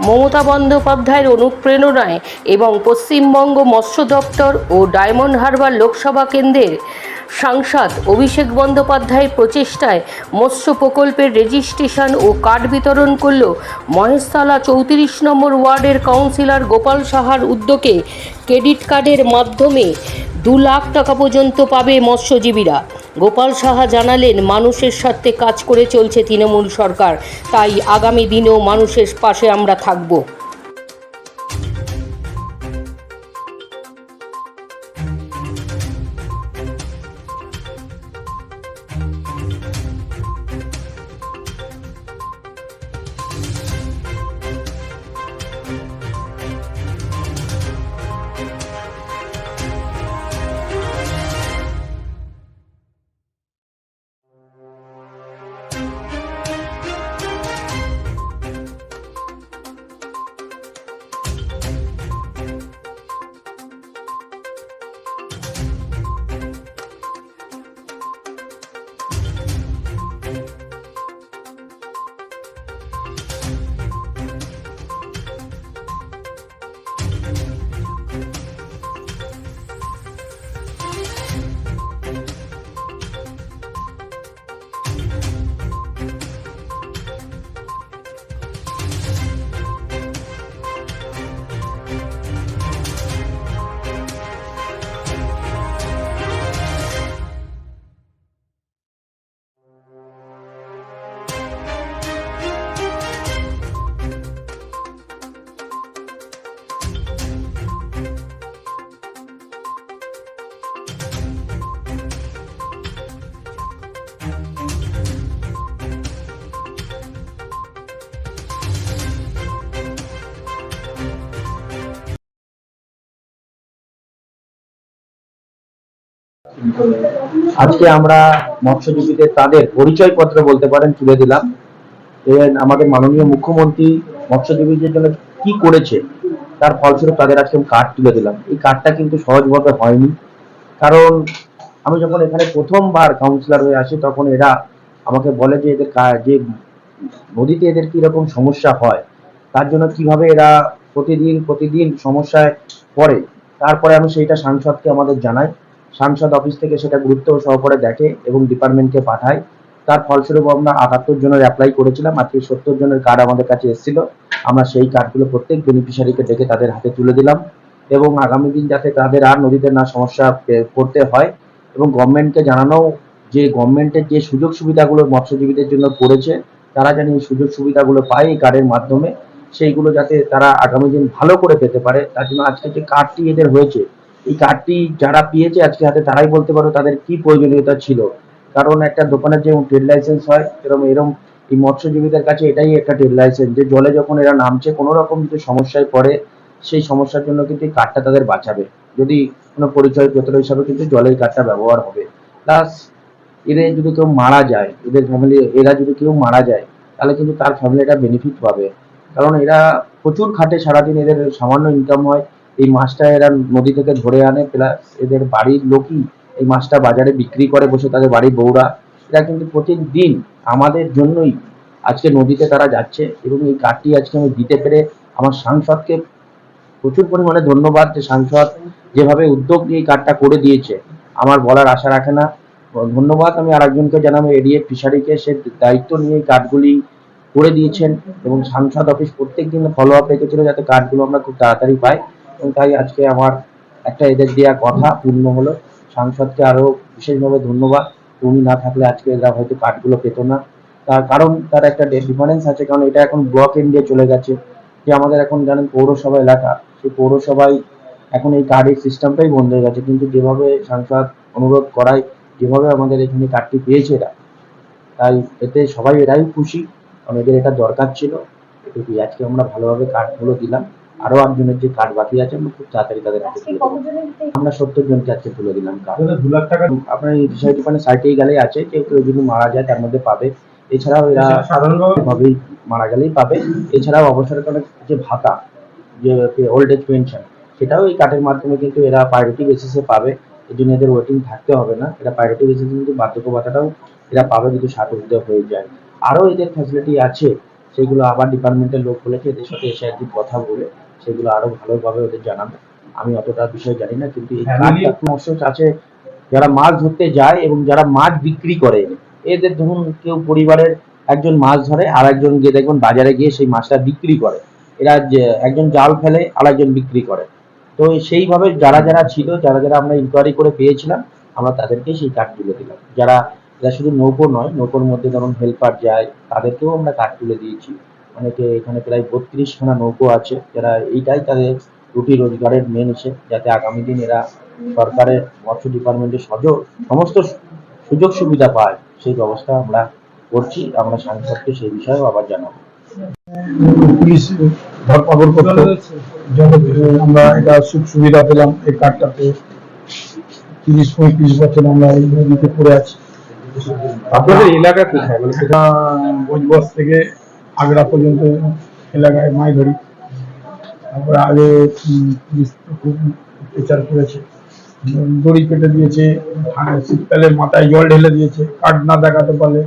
মমতা বন্দ্যোপাধ্যায়ের অনুপ্রেরণায় এবং পশ্চিমবঙ্গ মৎস্য দপ্তর ও ডায়মন্ড হারবার লোকসভা কেন্দ্রের সাংসদ অভিষেক বন্দ্যোপাধ্যায়ের প্রচেষ্টায় মৎস্য প্রকল্পের রেজিস্ট্রেশন ও কার্ড বিতরণ করল মহেশতলা 34 নম্বর ওয়ার্ডের কাউন্সিলর গোপাল সাহার উদ্যোগে। ক্রেডিট কার্ডের মাধ্যমে 2 লাখ টাকা পর্যন্ত পাবে মৎস্যজীবীরা। গোপাল সাহা জানালেন, মানুষের স্বার্থে কাজ করে চলছে তৃণমূল সরকার, তাই আগামী দিনেও মানুষের পাশে আমরা থাকব। আজকে আমরা মৎস্যজীবীদের তাদের পরিচয়পত্র বলতে পারেন তুলে দিলাম। আমাদের মাননীয় মুখ্যমন্ত্রী মৎস্যজীবীদের জন্য কি করেছে তার ফলস্বরূপ তাদের আজকে কার্ড তুলে দিলাম। এই কার্ডটা কিন্তু সহজভাবে হয়নি, কারণ আমি যখন এখানে প্রথমবার কাউন্সিলর হয়ে আসি তখন এরা আমাকে বলে যে এদের যে নদীতে এদের কিরকম সমস্যা হয়, তার জন্য কিভাবে এরা প্রতিদিন সমস্যায় পড়ে। তারপরে আমি সেইটা সাংসদকে আমাদের জানাই, সাংসদ অফিস থেকে সেটা গুরুত্ব সহকারে দেখে এবং ডিপার্টমেন্টকে পাঠায়। তার ফলস্বরূপ আমরা 78 জনের অ্যাপ্লাই করেছিলাম, আজকে 70 জনের কার্ড আমাদের কাছে এসেছিল। আমরা সেই কার্ডগুলো প্রত্যেক বেনিফিশিয়ারিকে ডেকে তাদের হাতে তুলে দিলাম এবং আগামী দিন যাতে তাদের আর নদীতে না সমস্যা পড়তে হয় এবং গভর্নমেন্টকে জানানো যে গভর্নমেন্টের যে সুযোগ সুবিধাগুলো মৎস্যজীবীদের জন্য করেছে তারা যেন এই সুযোগ সুবিধাগুলো পায় এই কার্ডের মাধ্যমে, সেইগুলো যাতে তারা আগামী দিন ভালো করে পেতে পারে। তার জন্য আজকে যে কার্ডটি এদের হয়েছে, এই কার্ডটি যারা পেয়েছে আজকে হাতে তারাই বলতে পারো তাদের কি প্রয়োজনীয়তা ছিল। কারণ একটা দোকানের যে ট্রেড লাইসেন্স হয় এরম এই মৎস্যজীবীদের কাছে এটাই একটা ট্রেড লাইসেন্স, যে জলে যখন এরা নামছে কোনো রকম যদি সমস্যায় পড়ে সেই সমস্যার জন্য কিন্তু এই কার্ডটা তাদের বাঁচাবে। যদি কোনো পরিচয়পত্র হিসাবে কিন্তু জলের কার্ডটা ব্যবহার হবে। প্লাস এদের যদি কেউ মারা যায়, এরা যদি কেউ মারা যায় তাহলে কিন্তু তার ফ্যামিলিটা বেনিফিট পাবে। কারণ এরা প্রচুর খাটে সারাদিন, এদের সামান্য ইনকাম হয়, এই মাছটা এরা নদী থেকে ধরে আনে, প্লাস এদের বাড়ির লোকই এই মাছটা বাজারে বিক্রি করে বসে, তাদের বাড়ির বউরা। এরা কিন্তু প্রতিদিন আমাদের জন্যই আজকে নদীতে তারা যাচ্ছে এবং এই কার্ডটি আজকে আমি দিতে পেরে আমার সাংসদকে প্রচুর পরিমাণে ধন্যবাদ, যে সাংসদ যেভাবে উদ্যোগ নিয়ে এই কার্ডটা করে দিয়েছে আমার বলার আশা রাখে না। ধন্যবাদ আমি আরেকজনকে জানাবো, এডিএফ ফিশারিকে, সে দায়িত্ব নিয়ে এই কার্ডগুলি করে দিয়েছেন এবং সাংসদ অফিস প্রত্যেক দিন ফলো আপ রেখেছিল যাতে কার্ডগুলো আমরা খুব তাড়াতাড়ি পাই। এবং তাই আজকে আমার একটা এদের দেওয়া কথা পূর্ণ হলো। সাংসদকে আরো বিশেষভাবে ধন্যবাদ, উনি না থাকলে আজকে এরা হয়তো কার্ডগুলো পেত না। তার কারণ তার একটা ডিফারেন্স আছে, কারণ এটা এখন ব্লক এন্ডে চলে গেছে। যে আমাদের এখন জানেন পৌরসভা এলাকা, সেই পৌরসভায় এখন এই কার্ডের সিস্টেমটাই বন্ধ হয়ে গেছে, কিন্তু যেভাবে সাংসদ অনুরোধ করায় যেভাবে আমাদের এখানে কার্ডটি পেয়েছে এরা, তাই এতে সবাই এরাই খুশি, কারণ এদের এটা দরকার ছিল। এটুকুই, আজকে আমরা ভালোভাবে কার্ডগুলো দিলাম। আরো একজনের যে কার্ড বাকি আছে আমরা খুব তাড়াতাড়ি তাদের হাতে তুলে দেবো। আমরা 70 জনকে আজকে তুলে দিলাম কার্ড। 2 লাখ টাকা আপনার এই বিষয়টি মানে সাইটেই গেলেই আছে, যে কেউ যদি মারা যায় তার মধ্যে পাবে। এছাড়াও এরা সাধারণভাবেই মারা গেলেই পাবে। এছাড়াও অবসরকালীন যে ভাতা, যে ওল্ড এজ পেনশন, সেটাও এই কার্ডের মাধ্যমে কিন্তু এরা প্রায়োরিটি বেসিসে পাবে। এই জন্য এদের ওয়েটিং থাকতে হবে না, এরা প্রায়োরিটি বেসিসে কিন্তু বার্ধক্য ভাতাটাও এরা পাবে যদি 60 ঊর্ধ্বে হয়ে যায়। আরো এদের ফ্যাসিলিটি আছে, সেগুলো আবার ডিপার্টমেন্টের লোক বলেছে, এদের সাথে এসে একদিন কথা বলে সেগুলো আরো ভালোভাবে ওদের জানাবে। আমি অতটা বিষয় জানি না, কিন্তু এই কার্ডটা মৎস্য চাষে যারা মাছ ধরতে যায় এবং যারা মাছ বিক্রি করে, এদের ধরুন কেউ পরিবারের একজন মাছ ধরে আর একজন গিয়ে দেখবেন বাজারে গিয়ে সেই মাছটা বিক্রি করে, এরা একজন জাল ফেলে আর একজন বিক্রি করে। তো সেইভাবে যারা যারা ছিল, যারা যারা আমরা ইনকোয়ারি করে পেয়েছিলাম, আমরা তাদেরকে সেই কার্ড তুলে দিলাম। যারা যারা শুধু নৌকো নয়, নৌকোর মধ্যে ধরুন হেল্পার যায়, তাদেরকেও আমরা কার্ড তুলে দিয়েছি। অনেকে এখানে প্রায় 32খানা নৌকো আছে, যারা এইটাই তাদের রুটি রোজগারের মেন ইসে, যাতে আগামী দিন এরা সরকারের মৎস্য ডিপার্টমেন্টের সমস্ত সুযোগ সুবিধা পায়, সেই ব্যবস্থা আমরা করছি। আমরা সাংসদকে সেই বিষয়েও আবার জানাবো। পুলিশ ধরপাকড় করতো, আমরা এটা সুবিধা পেলাম এই কার্ডটাতে। 30-35 বছর আমরা এই নদীতে পড়ে আছি। আপনাদের এলাকা কোথায়? মানে এটা ভোজবস থেকে আগ্রা পর্যন্ত এলাকায় মাছ ধরি। তারপরে আগে পুলিশ তো খুব অত্যাচার করেছে, দড়ি কেটে দিয়েছে, শীতকালে মাথায় জল ঢেলে দিয়েছে কার্ড না দেখাতে পারলে।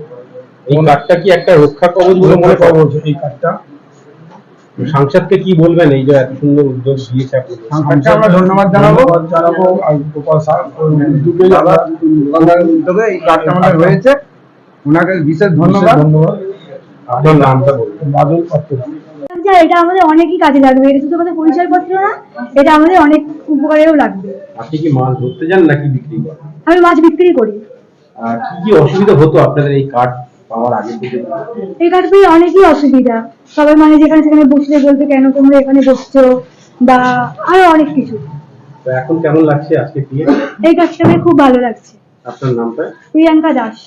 এই কার্ডটা কি একটা রক্ষা কবচ বলে মনে করা হচ্ছে? এই কার্ডটা সাংসদকে কি বলবেন এই যে এত সুন্দর উদ্যোগ দিয়েছে আপনাদের? সাংসদকে আমরা ধন্যবাদ জানাবো। আর গোপাল স্যার দুটোই তবে এই কার্ডটা আমাদের হয়েছে, ওনাকে বিশেষ ধন্যবাদ। আপনার নামটা বলুন। বাদল পাত্র। এটা আমাদের অনেকই কাজে লাগবে, এটা শুধু আমাদের পরিচয়পত্র না, এটা আমাদের অনেক উপকারেও লাগবে। আপনি কি মাছ ধরতে যান নাকি বিক্রি করেন? আমি মাছ বিক্রি করি। কি কি অসুবিধা হতো আপনাদের এই কার্ড পাওয়ার আগে থেকে? এই কার্ড পেয়ে অনেকই অসুবিধা, সবাই মানে যেখানে সেখানে বসলে বলতে কেন তোমরা এখানে বসছো, বা আরো অনেক কিছু। তো এখন কেমন লাগছে আজকে পেয়ে? এই কাজটা আমার খুব ভালো লাগছে। আপনার নামটা? প্রিয়াঙ্কা দাস।